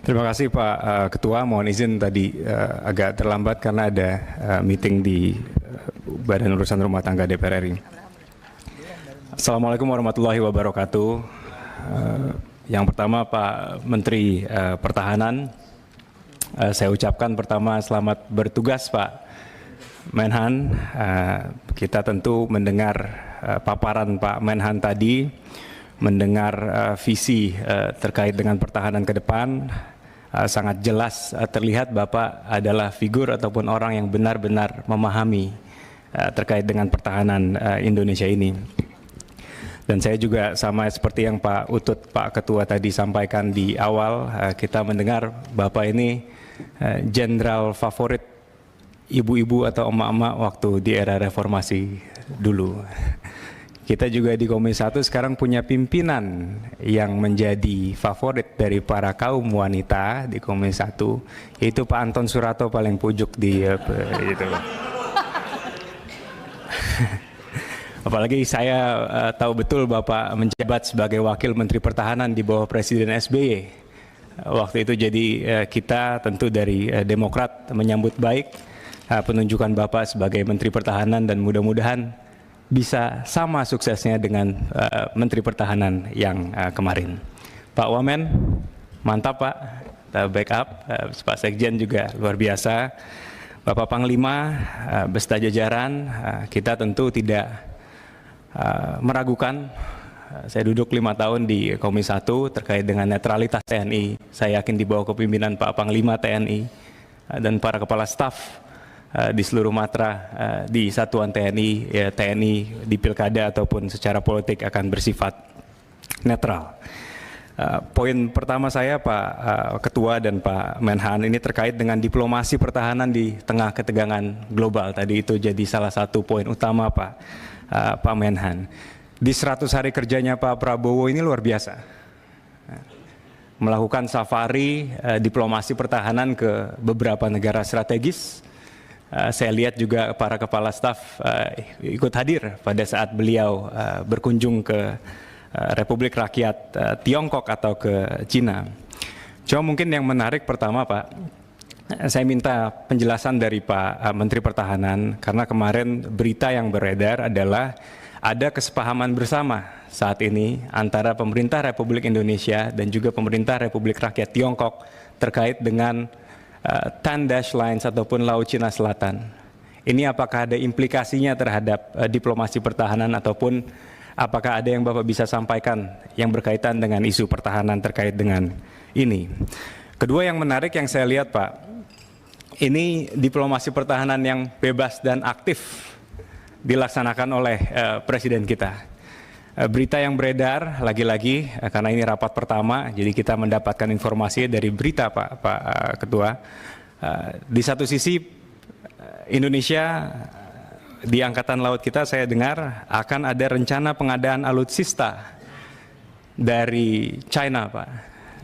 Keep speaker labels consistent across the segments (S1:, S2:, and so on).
S1: Terima kasih Pak Ketua. Mohon izin tadi agak terlambat karena ada meeting di Badan Urusan Rumah Tangga DPR RI. Assalamualaikum warahmatullahi wabarakatuh. Yang pertama Pak Menteri Pertahanan, saya ucapkan pertama selamat bertugas Pak Menhan. Kita tentu mendengar paparan Pak Menhan tadi, mendengar visi terkait dengan pertahanan ke depan. Sangat jelas terlihat Bapak adalah figur ataupun orang yang benar-benar memahami terkait dengan pertahanan Indonesia ini. Dan saya juga sama seperti yang Pak Utut, Pak Ketua tadi sampaikan di awal, kita mendengar Bapak ini jenderal favorit ibu-ibu atau emak-emak waktu di era reformasi dulu. Kita juga di Komisi 1 sekarang punya pimpinan yang menjadi favorit dari para kaum wanita di Komisi 1, yaitu Pak Anton Surato paling pucuk di itu. Apalagi saya tahu betul Bapak menjabat sebagai Wakil Menteri Pertahanan di bawah Presiden SBY. Waktu itu jadi kita tentu dari Demokrat menyambut baik penunjukan Bapak sebagai Menteri Pertahanan dan mudah-mudahan bisa sama suksesnya dengan Menteri Pertahanan yang kemarin. Pak Wamen, mantap Pak, backup, Pak Sekjen juga luar biasa. Bapak Panglima, beserta jajaran, kita tentu tidak meragukan. Saya duduk 5 tahun di Komisi 1 terkait dengan netralitas TNI. Saya yakin di bawah kepemimpinan Pak Panglima TNI dan para kepala staf di seluruh matra di satuan TNI, ya, TNI di pilkada ataupun secara politik akan bersifat netral. Poin pertama saya Pak Ketua dan Pak Menhan ini terkait dengan diplomasi pertahanan di tengah ketegangan global. Tadi itu jadi salah satu poin utama Pak Menhan. Di 100 hari kerjanya Pak Prabowo ini luar biasa. Melakukan safari diplomasi pertahanan ke beberapa negara strategis. Saya lihat juga para kepala staf ikut hadir pada saat beliau berkunjung ke Republik Rakyat Tiongkok atau ke Cina. Cuma mungkin yang menarik pertama Pak, saya minta penjelasan dari Pak Menteri Pertahanan karena kemarin berita yang beredar adalah ada kesepahaman bersama saat ini antara pemerintah Republik Indonesia dan juga pemerintah Republik Rakyat Tiongkok terkait dengan 10 dash lines ataupun Laut Cina Selatan. Ini apakah ada implikasinya terhadap diplomasi pertahanan ataupun apakah ada yang Bapak bisa sampaikan yang berkaitan dengan isu pertahanan terkait dengan ini. Kedua yang menarik yang saya lihat Pak, ini diplomasi pertahanan yang bebas dan aktif dilaksanakan oleh Presiden kita. Berita yang beredar lagi-lagi karena ini rapat pertama, jadi kita mendapatkan informasi dari berita Pak Ketua. Di satu sisi Indonesia di Angkatan Laut kita saya dengar akan ada rencana pengadaan alutsista dari China Pak.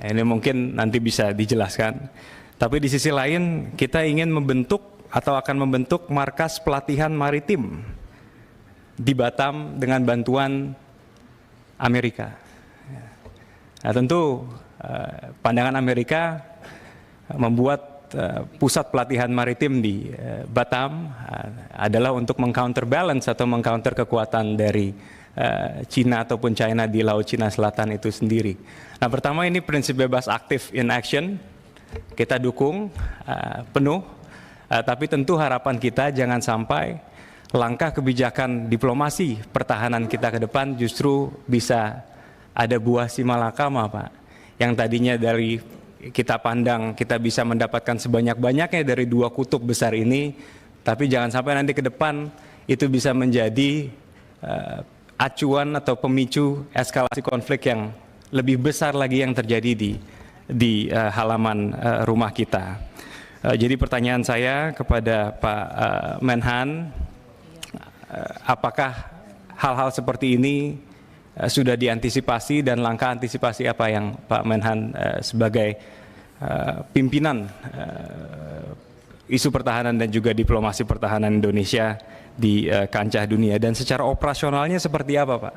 S1: Ini mungkin nanti bisa dijelaskan. Tapi di sisi lain kita ingin membentuk atau akan membentuk markas pelatihan maritim di Batam dengan bantuan Amerika. Nah, tentu pandangan Amerika membuat pusat pelatihan maritim di Batam adalah untuk meng-counterbalance atau meng-counter kekuatan dari Cina ataupun China di Laut Cina Selatan itu sendiri. Nah, pertama ini prinsip bebas aktif in action, kita dukung penuh, tapi tentu harapan kita jangan sampai langkah kebijakan diplomasi pertahanan kita ke depan justru bisa ada buah simalakama Pak. Yang tadinya dari kita pandang kita bisa mendapatkan sebanyak-banyaknya dari dua kutub besar ini, tapi jangan sampai nanti ke depan itu bisa menjadi acuan atau pemicu eskalasi konflik yang lebih besar lagi yang terjadi di halaman rumah kita. Jadi pertanyaan saya kepada Pak Menhan, apakah hal-hal seperti ini sudah diantisipasi dan langkah antisipasi apa yang Pak Menhan sebagai pimpinan isu pertahanan dan juga diplomasi pertahanan Indonesia di kancah dunia, dan secara operasionalnya seperti apa Pak?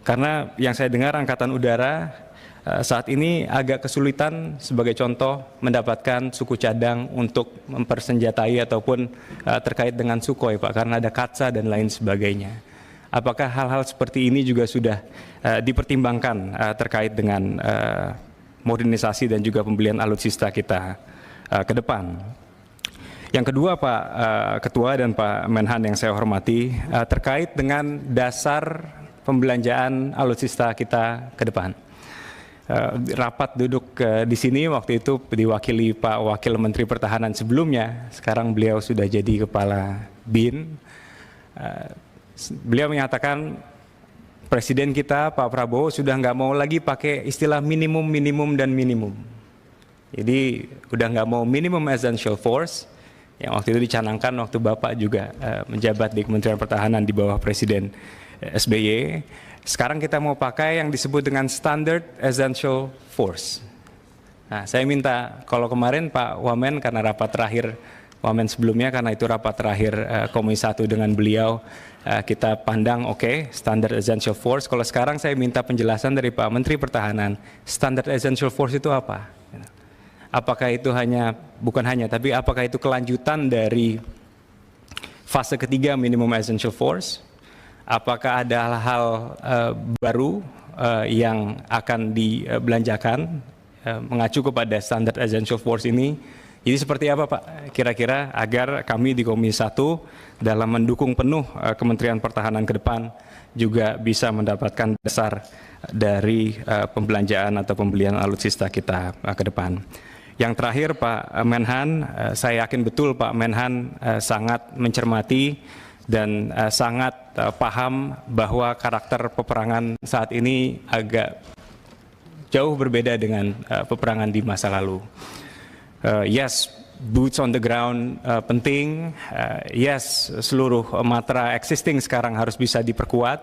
S1: Karena yang saya dengar Angkatan Udara saat ini agak kesulitan sebagai contoh mendapatkan suku cadang untuk mempersenjatai ataupun terkait dengan Sukhoi Pak, karena ada Katsa dan lain sebagainya. Apakah hal-hal seperti ini juga sudah dipertimbangkan terkait dengan modernisasi dan juga pembelian alutsista kita ke depan? Yang kedua Pak Ketua dan Pak Menhan yang saya hormati, terkait dengan dasar pembelanjaan alutsista kita ke depan. Rapat duduk di sini waktu itu diwakili Pak Wakil Menteri Pertahanan sebelumnya, sekarang beliau sudah jadi Kepala BIN. Beliau menyatakan Presiden kita Pak Prabowo sudah nggak mau lagi pakai istilah minimum, minimum, dan minimum. Jadi udah nggak mau minimum essential force, yang waktu itu dicanangkan waktu Bapak juga menjabat di Kementerian Pertahanan di bawah Presiden SBY. Sekarang kita mau pakai yang disebut dengan Standard Essential Force. Nah, saya minta, kalau kemarin Pak Wamen karena rapat terakhir, Wamen sebelumnya karena itu rapat terakhir Komisi 1 dengan beliau, kita pandang oke, Standard Essential Force. Kalau sekarang saya minta penjelasan dari Pak Menteri Pertahanan, Standard Essential Force itu apa? Apakah itu tapi apakah itu kelanjutan dari fase ketiga Minimum Essential Force? Apakah ada hal baru yang akan dibelanjakan mengacu kepada Standard Essential Force ini? Jadi seperti apa Pak kira-kira agar kami di Komisi 1 dalam mendukung penuh Kementerian Pertahanan ke depan juga bisa mendapatkan dasar dari pembelanjaan atau pembelian alutsista kita ke depan. Yang terakhir Pak Menhan, saya yakin betul Pak Menhan sangat mencermati dan sangat paham bahwa karakter peperangan saat ini agak jauh berbeda dengan peperangan di masa lalu. Yes, boots on the ground penting, yes, seluruh matra existing sekarang harus bisa diperkuat,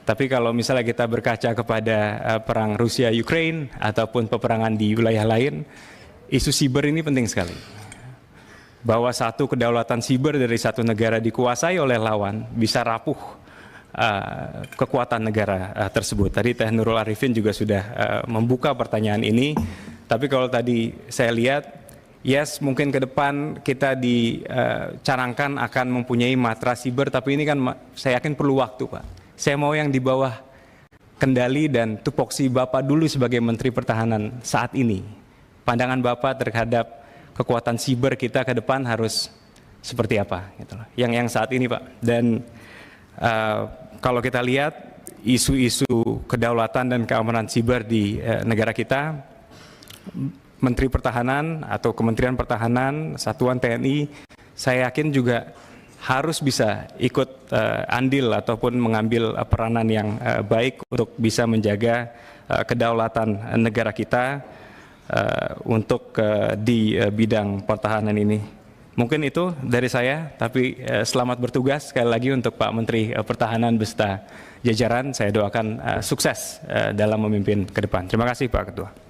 S1: tapi kalau misalnya kita berkaca kepada perang Rusia-Ukraine ataupun peperangan di wilayah lain, isu siber ini penting sekali. Bahwa satu kedaulatan siber dari satu negara dikuasai oleh lawan bisa rapuh kekuatan negara tersebut. Tadi Teh Nurul Arifin juga sudah membuka pertanyaan ini, tapi kalau tadi saya lihat, yes mungkin ke depan kita dicanangkan akan mempunyai matra siber, tapi ini kan saya yakin perlu waktu Pak. Saya mau yang di bawah kendali dan tupoksi Bapak dulu sebagai Menteri Pertahanan saat ini. Pandangan Bapak terhadap kekuatan siber kita ke depan harus seperti apa gitu loh. Yang saat ini Pak. Dan kalau kita lihat isu-isu kedaulatan dan keamanan siber di negara kita, Menteri Pertahanan atau Kementerian Pertahanan, Satuan TNI, saya yakin juga harus bisa ikut andil ataupun mengambil peranan yang baik untuk bisa menjaga kedaulatan negara kita untuk di bidang pertahanan ini. Mungkin itu dari saya, tapi selamat bertugas sekali lagi untuk Pak Menteri Pertahanan beserta jajaran. Saya doakan sukses dalam memimpin ke depan. Terima kasih Pak Ketua.